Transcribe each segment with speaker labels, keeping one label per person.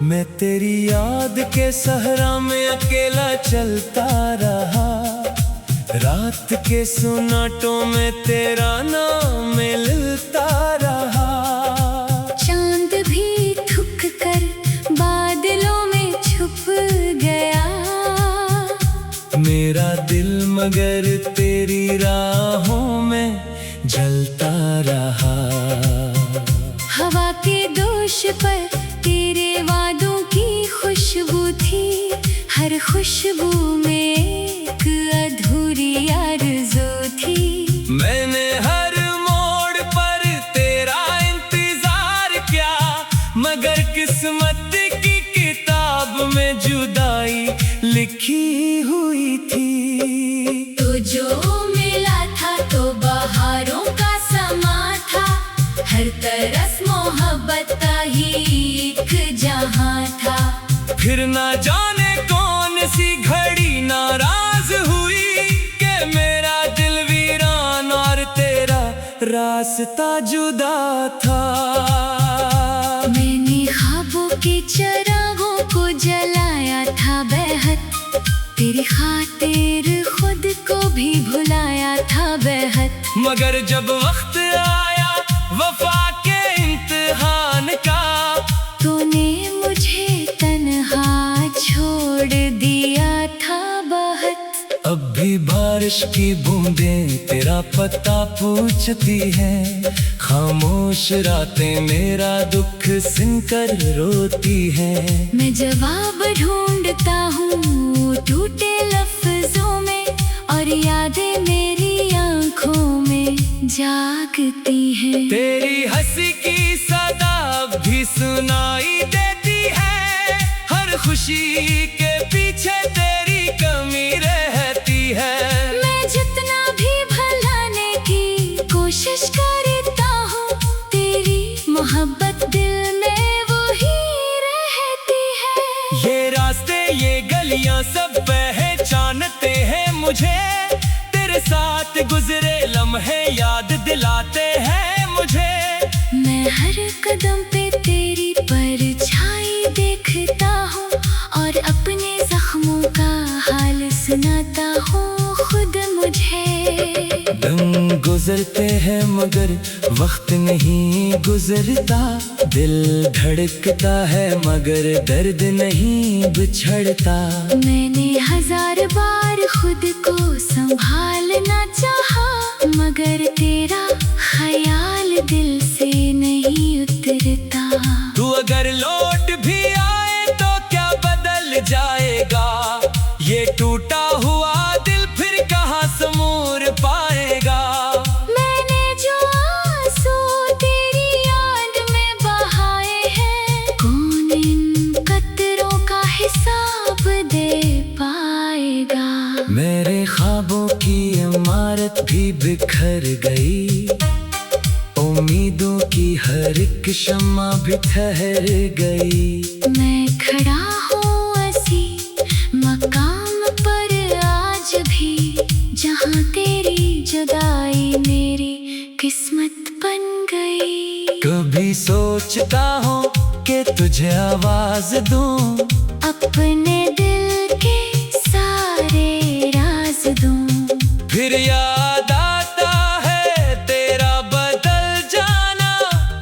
Speaker 1: मैं तेरी याद के सहरा में अकेला चलता रहा, रात के सुनाटों में तेरा नाम मिलता रहा।
Speaker 2: चांद भी थुक कर बादलों में छुप गया,
Speaker 1: मेरा दिल मगर तेरी राहों में जलता रहा।
Speaker 2: हवा के दोष पर तेरे वादों की खुशबू थी, हर खुशबू में एक अधूरी आरज़ू थी।
Speaker 1: मैंने हर मोड़ पर तेरा इंतजार किया, मगर किस्मत की किताब में जुदाई लिखी हुई थी।
Speaker 2: तो जो मिला था तो बहारों का समा था, हर तरफ मोहब्बत का ही एक जहां था।
Speaker 1: फिर ना जाने कौन सी घड़ी नाराज हुई कि मेरा दिल वीरान और तेरा रास्ता जुदा था।
Speaker 2: मैंने ख्वाबों के चिरागों को जलाया था बेहद, तेरी खातिर खुद को भी भुलाया था बेहद।
Speaker 1: मगर जब वक्त आया वफा के इम्तिहान का,
Speaker 2: तूने मुझे तन्हा छोड़ दिया था बहुत।
Speaker 1: अब भी बारिश की बूंदें तेरा पता पूछती हैं, खामोश रातें मेरा दुख सुनकर रोती हैं।
Speaker 2: मैं जवाब ढूंढता हूँ टूटे लफ्जों में, और यादें मेरी आंखों में जागती हैं।
Speaker 1: तेरी हंसी की सदा भी सुनाई देती है, हर खुशी के पीछे तेरी कमी रहती है।
Speaker 2: मैं जितना भी भुलाने की कोशिश करता हूँ, तेरी मोहब्बत दिल में वही रहती है।
Speaker 1: ये रास्ते ये गलियां सब पहचानते हैं मुझे, तेरे साथ गुजरे लम्हे याद दिलाते हैं मुझे।
Speaker 2: मैं हर कदम पे तेरी परछाई देखता हूँ, और अपने जख्मों का हाल सुनाता हूँ खुद मुझे।
Speaker 1: दम गुजरते हैं मगर वक्त नहीं गुजरता, दिल धड़कता है मगर दर्द नहीं बिछड़ता।
Speaker 2: मैंने हजार बार खुद को संभालना चाहा, मगर तेरा ख्याल दिल से नहीं उतरता।
Speaker 1: तू अगर लौट भी आए तो क्या बदल जाएगा, ये टूटा हुआ दिल फिर कहाँ समूर पाएगा।
Speaker 2: मैंने जो आंसू तेरी याद में बहाए हैं, कौन इन कतरों का हिसाब दे पाएगा।
Speaker 1: मेरे ख्वाबों की इमारत भी बिखर गई, उम्मीदों की हर एक शम्मा भी ठहर गई।
Speaker 2: मैं खड़ा हूँ ऐसी मकाम पर आज भी, जहाँ तेरी जुदाई मेरी किस्मत बन गई।
Speaker 1: कभी सोचता हूँ कि तुझे आवाज दूं,
Speaker 2: अपने दिल के सारे राज दूं।
Speaker 1: फिर याद आता है तेरा बदल जाना,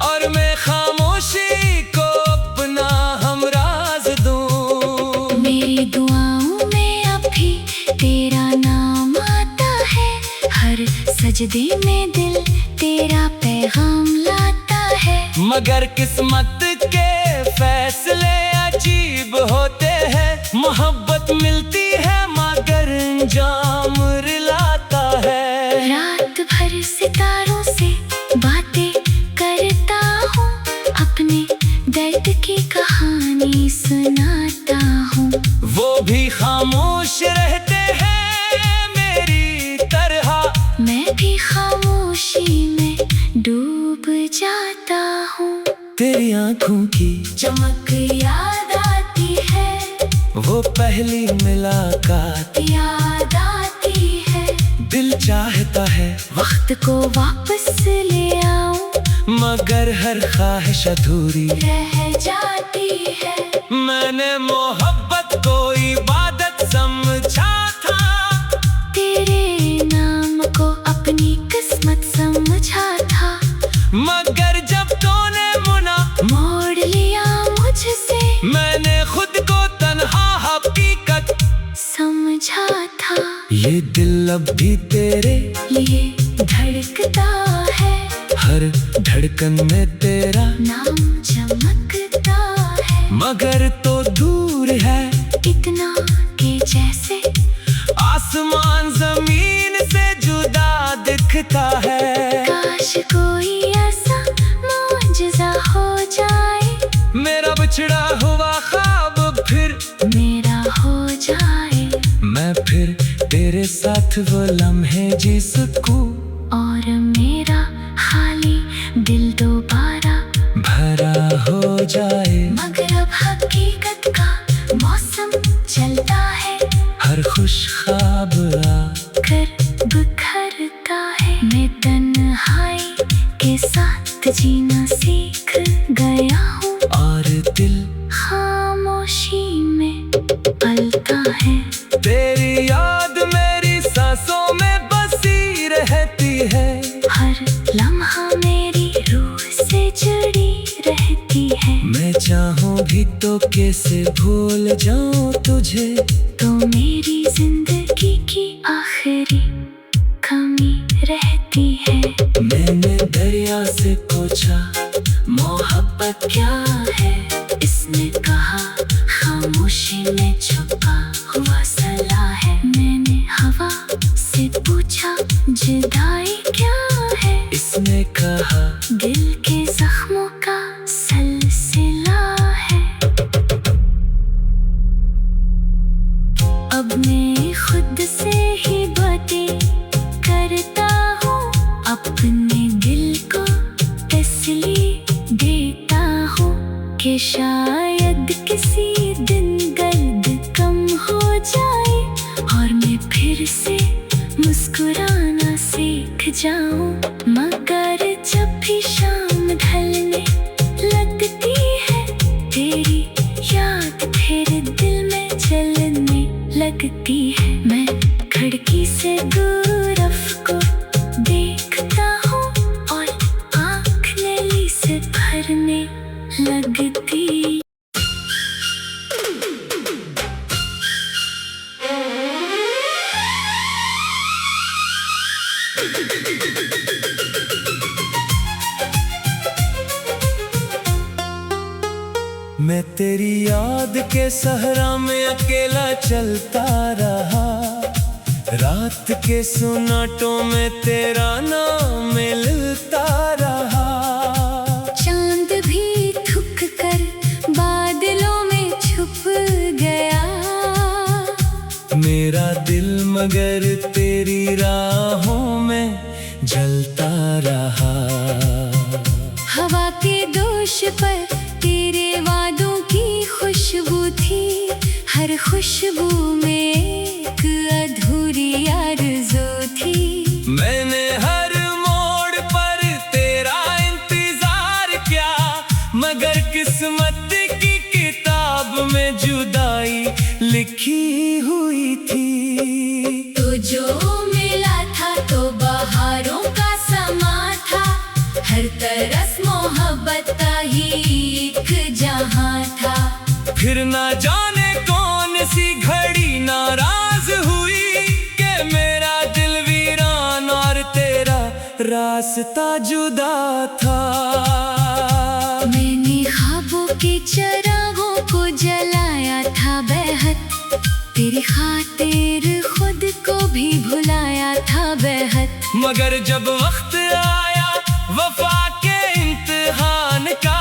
Speaker 1: और मैं खामोशी को अपना हमराज दूं।
Speaker 2: मेरी दुआओं में अब भी तेरा नाम आता है, हर सजदे में दिल तेरा पैगाम लाता है।
Speaker 1: मगर किस्मत के फैसले अजीब होते हैं, मोहब्बत मिलती है मगर अंजाम रुलाता है।
Speaker 2: रात भर सितारों से बातें करता हूँ, अपने दर्द की कहानी सुनाता हूँ।
Speaker 1: वो भी खामोश रहते हैं मेरी तरह,
Speaker 2: मैं भी खामोशी में डूब जाता हूँ।
Speaker 1: तेरी आंखों की
Speaker 2: चमक याद आती है,
Speaker 1: वो वो पहली मुलाकात
Speaker 2: याद आती है।
Speaker 1: दिल चाहता है
Speaker 2: वक्त को वापस ले आऊं,
Speaker 1: मगर हर ख्वाहिश अधूरी
Speaker 2: रह जाती है।
Speaker 1: मैंने मोहब्बत को इबादत समझा था,
Speaker 2: तेरे नाम को अपनी किस्मत समझा था,
Speaker 1: मगर जब तूने मुना
Speaker 2: मोड़ लिया मुझसे,
Speaker 1: मैंने खुद को तन्हा हकीकत
Speaker 2: समझा था।
Speaker 1: ये दिल अब भी तेरे
Speaker 2: लिए धड़कता है,
Speaker 1: हर धड़कन में तेरा
Speaker 2: नाम चमकता है,
Speaker 1: मगर तो दूर है
Speaker 2: इतना के जैसे
Speaker 1: आसमान जमीन से जुदा दिखता है।
Speaker 2: काश कोई ऐसा मौजज़ा हो जाए,
Speaker 1: मेरा बिछड़ा हुआ ख्वाब फिर
Speaker 2: मेरा हो जाए,
Speaker 1: मैं फिर तेरे साथ वो लम्हे जी सकूं,
Speaker 2: और मेरा खाली दिल दोबारा
Speaker 1: भरा हो जाए।
Speaker 2: मगर अब हकीकत का मौसम चलता है,
Speaker 1: हर खुश ख्वाब
Speaker 2: कर बिखरता है। मैं तन्हाई के साथ जीना सीख गया हूँ,
Speaker 1: और दिल
Speaker 2: खामोशी में पलता है।
Speaker 1: तेरी याद मेरी सांसों में बसी रहती है,
Speaker 2: हर लम्हा मेरी रूह से जुड़ी रहती है।
Speaker 1: मैं चाहूँ भी तो कैसे भूल जाऊँ तुझे,
Speaker 2: तो मेरी जिंदगी की आखिरी कमी रहती है।
Speaker 1: मैंने दरिया से पूछा मोहब्बत क्या है,
Speaker 2: इसने कहा खामोशी में छुपा हुआ सलाह है। मैंने हवा से पूछा जुदाई क्या है,
Speaker 1: इसने कहा
Speaker 2: दिल के जख्मों का सिलसिला है। अब मैं खुद से ही बातें करता हूँ, अपने दिल को तसल्ली देता हूँ कि शायद किसी दिन दर्द कम हो जाए, और मैं फिर से मुस्कुराना सीख जाऊं। मगर जब भी शाम ढलने लगती है, तेरी याद फिर दिल में जलने लगती है। मैं खिड़की से गुरफ को देखता हूँ, और आँख नली से भरने लगती।
Speaker 1: मैं तेरी याद के सहरा में अकेला चलता रहा, रात के सुनाटों में तेरा नाम मिलता रहा।
Speaker 2: चांद भी थुक कर बादलों में छुप गया,
Speaker 1: मेरा दिल मगर तेरी राहों में जलता रहा।
Speaker 2: हवा के दोष पर तेरे वादों की खुशबू थी, हर खुशबू में एक अधूरी आरज़ू थी।
Speaker 1: मैंने हर मोड़ पर तेरा इंतजार किया, मगर किस्मत की किताब में जुदाई लिखी हुई थी।
Speaker 2: तो जो मिला था तो बहारों का समा था, हर तरस मोहब्बत का ही एक जहां था।
Speaker 1: फिर ना जाने कौन सी घड़ी नाराज हुई कि मेरा दिल वीरान और तेरा रास्ता जुदा था।
Speaker 2: मैंने ख्वाबों के चिरागों को जलाया था बेहद, तेरी खातिर खुद को भी भुलाया था बेहद।
Speaker 1: मगर जब वक्त आया वफा के इम्तिहान का,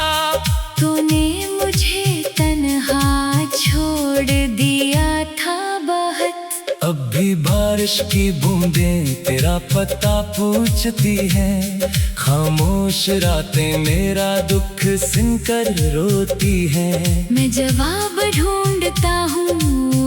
Speaker 2: तूने मुझे तन्हा छोड़ दिया था बहुत।
Speaker 1: अब भी बारिश की बूंदें तेरा पता पूछती हैं, खामोश रातें मेरा दुख सुनकर रोती हैं।
Speaker 2: मैं जवाब ढूंढता हूँ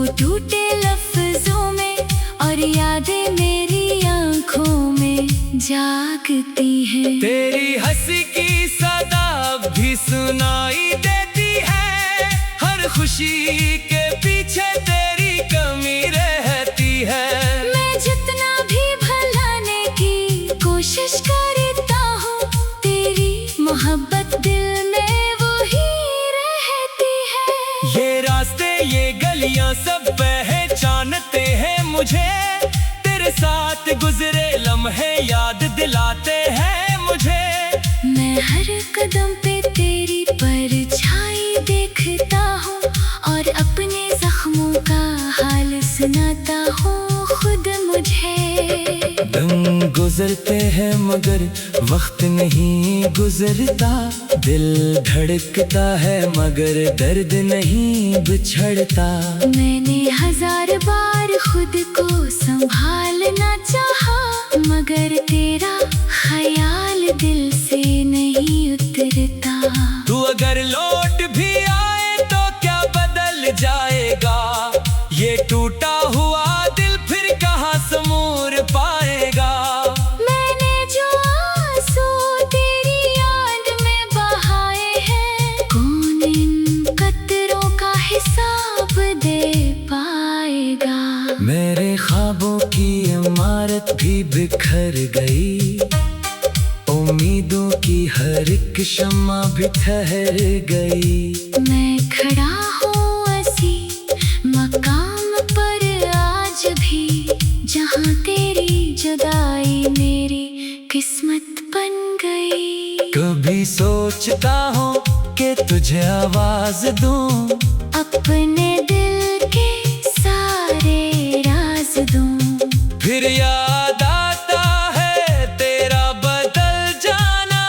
Speaker 2: टूटे लफ्जों में और यादें मेरी आंखों में जागती है।
Speaker 1: तेरी हंसी की सदा भी सुनाई देती है, हर खुशी के पीछे तेरी कमी रहती है।
Speaker 2: मैं जितना भी भलाने की कोशिश करता हूँ, तेरी मोहब्बत दिल में वो ही रहती है।
Speaker 1: ये रास्ते ये गलियां सब पहचानते हैं मुझे, तेरे साथ गुजरे लम्हे याद दिलाते हैं मुझे।
Speaker 2: मैं हर कदम पे तेरी परछाई देखता हूँ और अपने जख्मों का हाल सुनाता हूँ खुद मुझे।
Speaker 1: दिन गुजरते हैं मगर वक्त नहीं गुजरता, दिल धड़कता है मगर दर्द नहीं बिछड़ता।
Speaker 2: मैंने 1000 बार खुद को संभालना चाहा, मगर तेरा ख्याल दिल से नहीं उतरता।
Speaker 1: तू अगर लौट भी आए तो क्या बदल जाएगा, ये टूटा हुआ दिल फिर कहाँ समूर पाएगा।
Speaker 2: मैंने जो आंसू तेरी याद में बहाए हैं, कौन इन कतरों का हिसाब दे पाएगा।
Speaker 1: मेरे ख्वाबों की इमारत भी बिखर गई, उम्मीदों की हर एक शम्मा भी ठहर गई।
Speaker 2: मैं खड़ा हूँ ऐसी मकाम पर आज भी, जहाँ तेरी जुदाई मेरी किस्मत बन गई।
Speaker 1: कभी सोचता हूँ कि तुझे आवाज दूं,
Speaker 2: अपने दिल के सारे राज दूं।
Speaker 1: फिर याद आता है तेरा बदल जाना,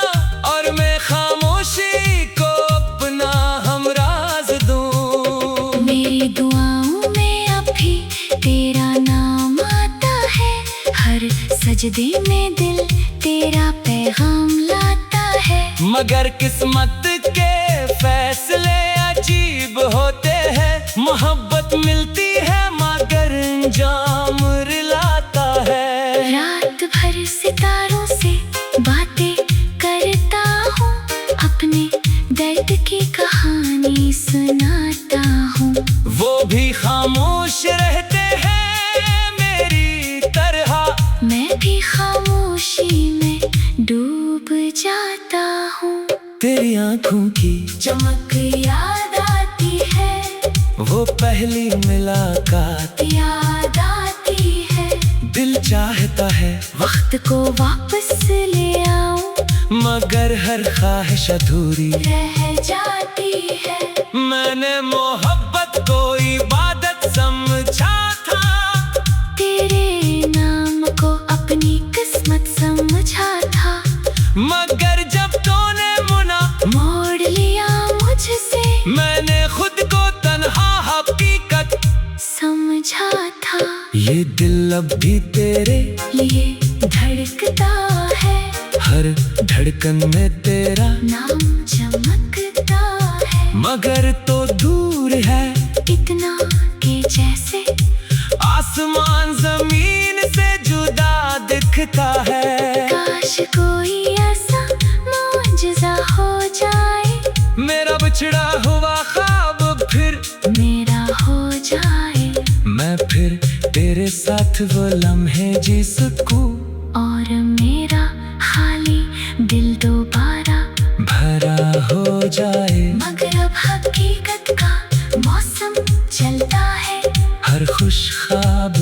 Speaker 1: और मैं खामोशी को अपना हमराज दूं।
Speaker 2: मेरी दुआओं में अब भी तेरा नाम आता है, हर सजदे में दिल तेरा पैगाम लाता है।
Speaker 1: मगर किस्मत के फैसले अजीब होते हैं, मोहब्बत मिलती है मगर अंजाम रुलाता है।
Speaker 2: रात भर सितारों से बातें करता हूँ, अपने दर्द की कहानी सुनाता हूँ।
Speaker 1: वो भी खामोश रहते हैं मेरी तरह,
Speaker 2: मैं भी खामोशी में डूब जाता हूँ।
Speaker 1: तेरी आंखों की
Speaker 2: चमक याद आती है,
Speaker 1: वो पहली मुलाकात
Speaker 2: याद आती है।
Speaker 1: दिल चाहता है
Speaker 2: वक्त को वापस ले आऊं,
Speaker 1: मगर हर ख्वाहिश अधूरी
Speaker 2: रह जाती है।
Speaker 1: मैंने मोहब्बत को इबादत समझा था,
Speaker 2: तेरे नाम को अपनी किस्मत समझा था,
Speaker 1: मगर जब तूने मुना
Speaker 2: मोड़ लिया मुझसे,
Speaker 1: मैंने खुद को तन्हा हकीकत
Speaker 2: समझा था।
Speaker 1: ये दिल अब भी तेरे
Speaker 2: लिए धड़कता है,
Speaker 1: हर धड़कन में तेरा
Speaker 2: नाम चमकता है।
Speaker 1: मगर तो दूर है
Speaker 2: इतना के जैसे
Speaker 1: आसमान जमीन से जुदा दिखता है।
Speaker 2: काश कोई ऐसा मौजज़ा हो जाए,
Speaker 1: मेरा बिछड़ा हुआ ख्वाब फिर
Speaker 2: मेरा हो जाए।
Speaker 1: मैं फिर तेरे साथ वो लम्हे जी सकूं,
Speaker 2: और मेरा खाली दिल दोबारा
Speaker 1: भरा हो जाए।
Speaker 2: मगर अब हकीकत का मौसम चलता है,
Speaker 1: हर खुश ख्वाब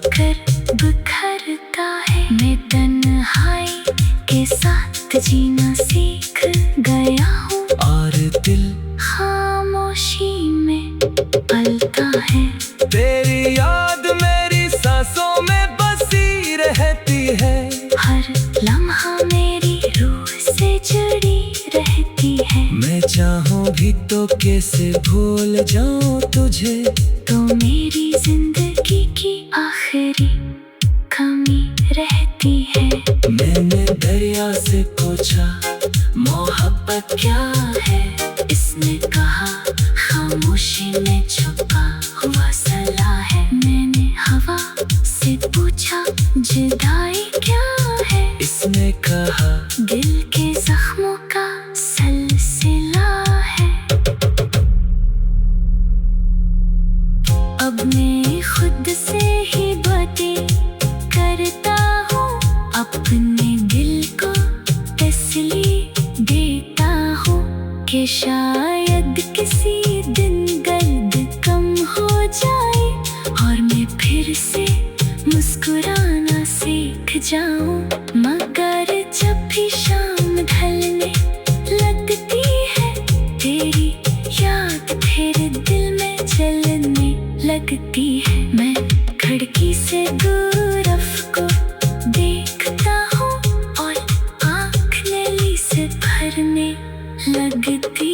Speaker 2: कर बिखरता है। मैं तन्हाई के साथ जीना सीख गया हूँ,
Speaker 1: और दिल
Speaker 2: खामोशी में पलता है।
Speaker 1: तेरी याद मेरी सांसों में बसी रहती है,
Speaker 2: हर लम्हा मेरी रूह से जुड़ी रहती है।
Speaker 1: मैं चाहूँ भी तो कैसे भूल जाऊँ तुझे,
Speaker 2: तो मेरी जिंदगी की आखिरी कमी रहती है।
Speaker 1: मैंने दरिया से पूछा मोहब्बत क्या है, इसने कहा खामोशी
Speaker 2: दिल में छुपा हुआ सलाह है। मैंने हवा से पूछा जुदाई क्या है।
Speaker 1: इसने कहा
Speaker 2: दिल के जख्मों का सिलसिला है। अब मैं खुद से ही बातें करता हूँ, अपने दिल को तसल्ली देता हूँ कि शायद किसी दिन दर्द कम हो जाए और मैं फिर से मुस्कुराना सीख जाऊँ। मगर जब भी शाम ढलने लगती है, तेरी याद फिर दिल में जलने लगती है। मैं खिड़की से दूर को देखता हूँ और आँख नली से भरने लगती।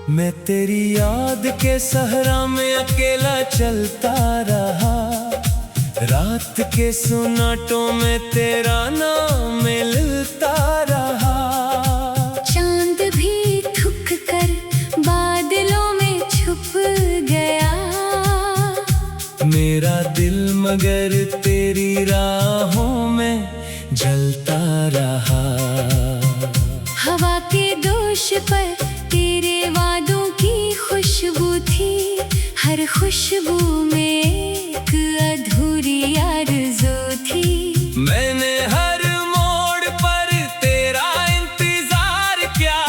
Speaker 1: मैं तेरी याद के सहरा में अकेला चलता रहा। रात के सुनाटों में तेरा नाम मिलता रहा।
Speaker 2: चांद भी थक कर बादलों में छुप गया।
Speaker 1: मेरा दिल मगर तेरी राहों में जलता रहा।
Speaker 2: हवा के दोष पर तेरे वादों की खुशबू थी। हर खुशबू में एक अधूरी आरज़ू थी।
Speaker 1: मैंने हर मोड़ पर तेरा इंतजार किया,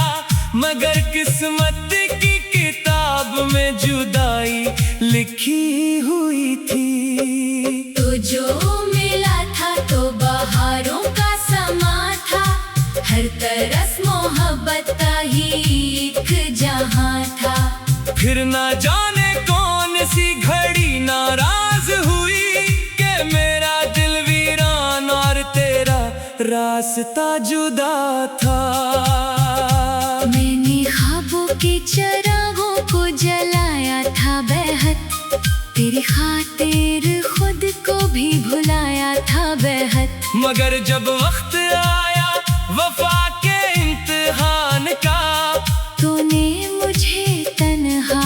Speaker 1: मगर किस्मत की किताब में जुदाई लिखी हुई थी।
Speaker 2: तो जो मिला था तो बहारों का समा था। हर तरस मोहब्बत का ही एक जहां था।
Speaker 1: फिर ना जाने कौन सी घड़ी नाराज हुई कि मेरा दिल वीरान और तेरा रास्ता जुदा था।
Speaker 2: मैंने ख्वाबों के चिरागों को जलाया था बेहद। तेरी खातिर खुद को भी भुलाया था बेहद।
Speaker 1: मगर जब वक्त आया वफा के इम्तिहान का,
Speaker 2: तूने मुझे तन्हा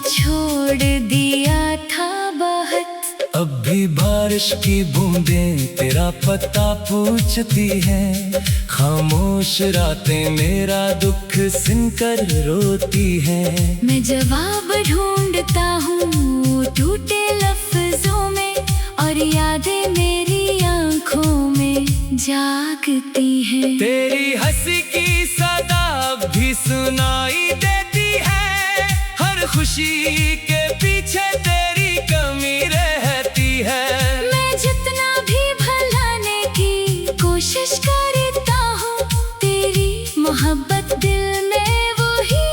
Speaker 2: छोड़ दिया था बहुत।
Speaker 1: अब भी बारिश की बूंदें तेरा पता पूछती हैं। खामोश रातें मेरा दुख सुनकर रोती हैं।
Speaker 2: मैं जवाब ढूंढता हूँ टूटे लफ्जों में, और यादें मेरी आंखों में जागती हैं।
Speaker 1: तेरी हंसी की सदा भी सुनाई देती है। हर खुशी के पीछे तेरी कमी रहती है।
Speaker 2: मैं जितना भी भुलाने की कोशिश करता हूँ, तेरी मोहब्बत दिल में वो ही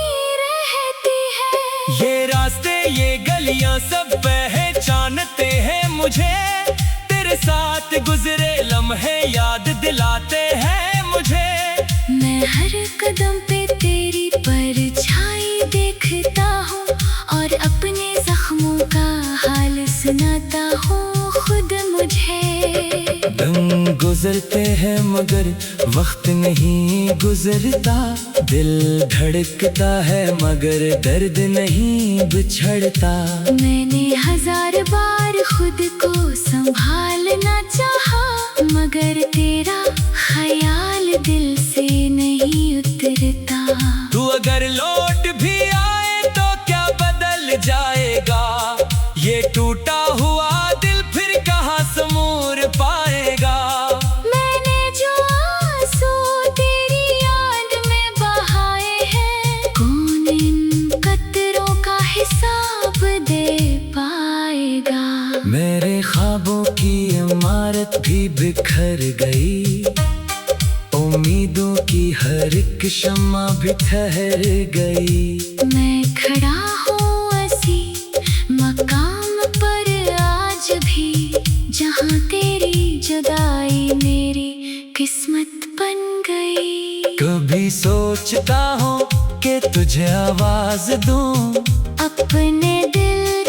Speaker 2: रहती है।
Speaker 1: ये रास्ते ये गलियां सब पहचानते हैं मुझे। तेरे साथ गुजरे लम्हे याद दिलाते हैं मुझे।
Speaker 2: मैं हर कदम पे तेरी परछाई देखता हूँ और अपने जख्मों का हाल सुनाता हूँ खुद मुझे।
Speaker 1: दिन गुजरते हैं मगर वक्त नहीं गुजरता। दिल धड़कता है मगर दर्द नहीं बिछड़ता।
Speaker 2: मैंने हजार बार खुद को संभालना चाहा, मगर तेरा ख्याल दिल से नहीं उतरता।
Speaker 1: तू अगर लौट भी आए तो क्या बदल जाएगा। ये टूटा हुआ दिल फिर कहाँ समूर पाएगा।
Speaker 2: मैंने जो आंसू तेरी याद में बहाए हैं, कौन इन कतरों का हिसाब दे पाएगा।
Speaker 1: मेरे ख्वाबों की इमारत भी बिखर गई। उम्मीदों की हर एक शम्मा भी ठहर गई।
Speaker 2: मैं खड़ा हूँ ऐसी मकाम पर आज भी, जहाँ तेरी जुदाई मेरी किस्मत बन गई।
Speaker 1: कभी सोचता हूँ कि तुझे आवाज दूं,
Speaker 2: अपने दिल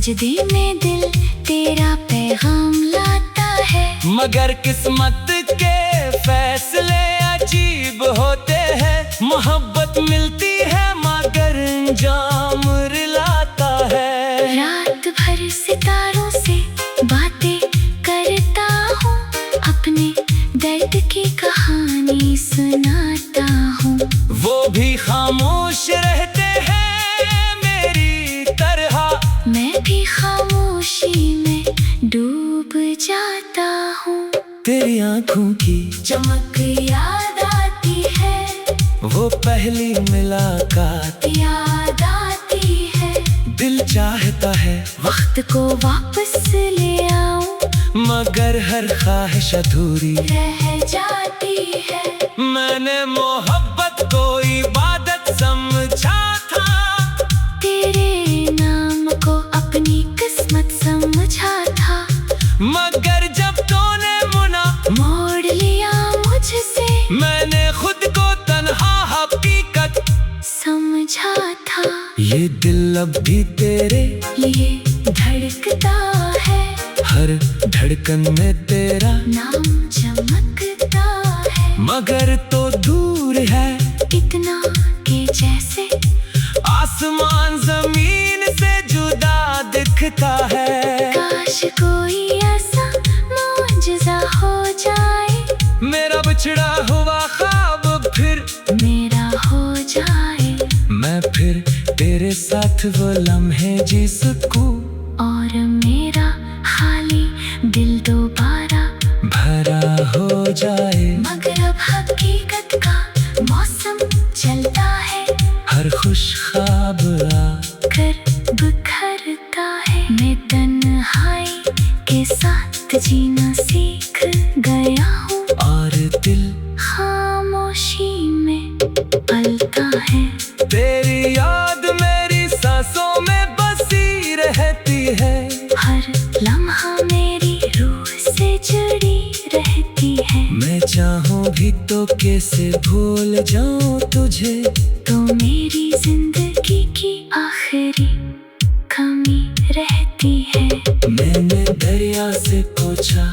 Speaker 2: सजदे में दिल तेरा पैगाम लाता है।
Speaker 1: मगर किस्मत के फैसले अजीब होते हैं। मोहब्बत मिलती है मगर अंजाम रुलाता है।
Speaker 2: रात भर सितारों से बातें करता हूँ, अपने दर्द की कहानी सुनाता हूँ।
Speaker 1: वो भी खामोश रहते हैं मेरी तरह।
Speaker 2: मैं भी खामोशी में डूब जाता हूँ।
Speaker 1: तेरी आँखों की
Speaker 2: चमक याद आती है,
Speaker 1: वो पहली मुलाकात
Speaker 2: याद आती है।
Speaker 1: दिल चाहता है
Speaker 2: वक्त को वापस ले आऊं,
Speaker 1: मगर हर ख्वाहिश अधूरी
Speaker 2: रह जाती है।
Speaker 1: मैंने मोहब्बत को इबादत समझा था,
Speaker 2: तेरे नाम को अपनी किस्मत समझा था।
Speaker 1: मगर जब तूने मुना
Speaker 2: मोड़ लिया मुझसे,
Speaker 1: मैंने खुद को तन्हा हकीकत
Speaker 2: समझा था।
Speaker 1: ये दिल अब भी तेरे
Speaker 2: लिए धड़कता है,
Speaker 1: हर धड़कन में तेरा
Speaker 2: नाम चमकता है।
Speaker 1: मगर तो दूर है
Speaker 2: इतना के जैसे
Speaker 1: आसमान जमीन से जुदा दिखता है।
Speaker 2: काश कोई ऐसा मौजज़ा हो जाए,
Speaker 1: मेरा बिछड़ा हुआ ख्वाब फिर
Speaker 2: मेरा हो जाए।
Speaker 1: मैं फिर तेरे साथ वो लम्हे जी सकूं,
Speaker 2: और मेरा खाली दिल दोबारा
Speaker 1: भरा हो जाए।
Speaker 2: मगर अब हकीकत का मौसम चलता है,
Speaker 1: हर खुश ख्वाब
Speaker 2: कर बिखरता है। मैं तन्हाई के साथ जीना सीख गया हूँ,
Speaker 1: और दिल
Speaker 2: खामोशी में पलता है।
Speaker 1: तेरी याद मेरी सांसों में बसी रहती है।
Speaker 2: हर लम्हा मेरी रूह से जुड़ी रहती है।
Speaker 1: मैं चाहूँ भी तो कैसे भूल जाऊँ तुझे,
Speaker 2: तो मेरी जिंदगी की आखिरी कमी रहती है।
Speaker 1: मैंने दरिया से पूछा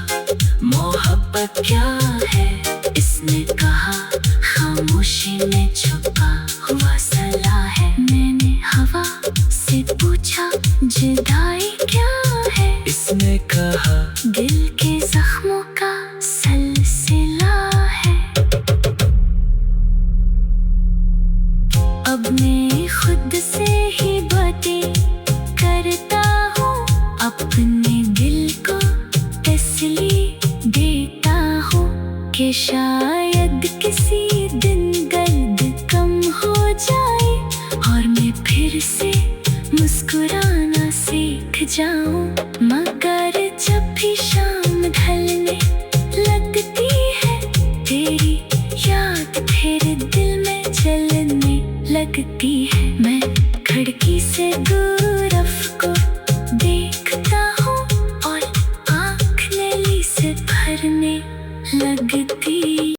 Speaker 1: मोहब्बत क्या है, इसने कहा खामोशी में छुपा हुआ सलाह है। मैंने हवा से पूछा जुदाई क्या है, इसने कहा
Speaker 2: दिल के जख्मों का सिलसिला है। अब मैं खुद से ही बातें करता हूँ, अपने दिल को तसल्ली देता हूँ कि शायद किसी दिन दर्द कम हो जाए और मैं फिर से मुस्कुराना सीख जाऊं। मगर जब भी शाम ढलने लगती है, तेरी याद फिर दिल में जलने लगती है। मैं खिड़की से दूर अफ़क़ों